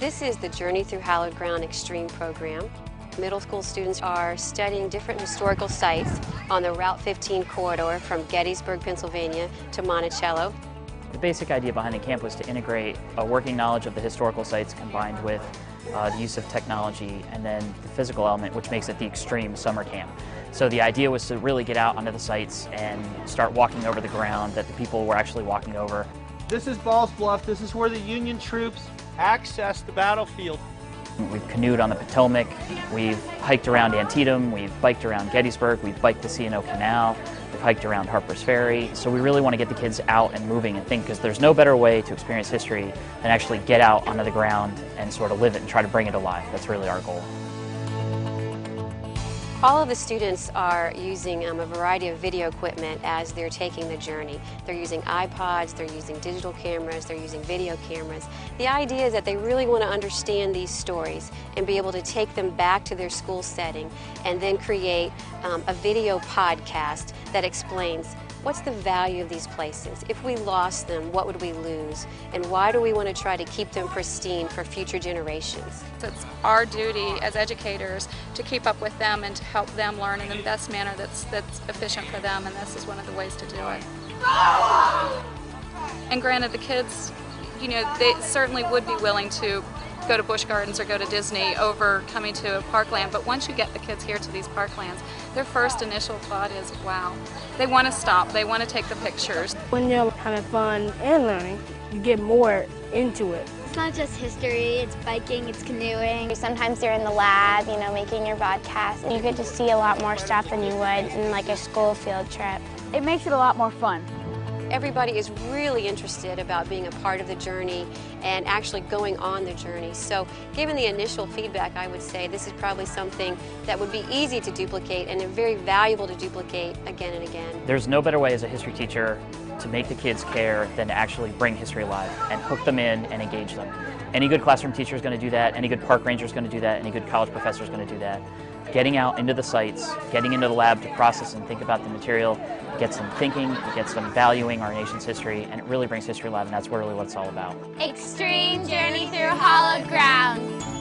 This is the Journey Through Hallowed Ground Extreme program. Middle school students are studying different historical sites on the Route 15 corridor from Gettysburg, Pennsylvania to Monticello. The basic idea behind the camp was to integrate a working knowledge of the historical sites combined with the use of technology and then the physical element, which makes it the extreme summer camp. So the idea was to really get out onto the sites and start walking over the ground that the people were actually walking over. This is Balls Bluff. This is where the Union troops accessed the battlefield. We've canoed on the Potomac, we've hiked around Antietam, we've biked around Gettysburg, we've biked the C&O Canal, we've hiked around Harper's Ferry. So we really want to get the kids out and moving and think, because there's no better way to experience history than actually get out onto the ground and sort of live it and try to bring it alive. That's really our goal. All of the students are using a variety of video equipment as they're taking the journey. They're using iPods, they're using digital cameras, they're using video cameras. The idea is that they really want to understand these stories and be able to take them back to their school setting and then create a video podcast that explains what's the value of these places. If we lost them, what would we lose? And why do we want to try to keep them pristine for future generations? It's our duty as educators to keep up with them and to help them learn in the best manner that's efficient for them, and this is one of the ways to do it. And granted, the kids, you know, they certainly would be willing to go to Busch Gardens or go to Disney over coming to a parkland, but once you get the kids here to these parklands, their first initial thought is, wow. They want to stop, they want to take the pictures. When you're having fun and learning, you get more into it. It's not just history, it's biking, it's canoeing. Sometimes you're in the lab, you know, making your podcast. You get to see a lot more stuff than you would in like a school field trip. It makes it a lot more fun. Everybody is really interested about being a part of the journey and actually going on the journey. So given the initial feedback, I would say this is probably something that would be easy to duplicate and very valuable to duplicate again and again. There's no better way as a history teacher to make the kids care than to actually bring history alive and hook them in and engage them. Any good classroom teacher is going to do that, any good park ranger is going to do that, any good college professor is going to do that. Getting out into the sites, getting into the lab to process and think about the material, gets them thinking, it gets them valuing our nation's history, and it really brings history alive, and that's really what it's all about. Extreme Journey Through Hallowed Ground.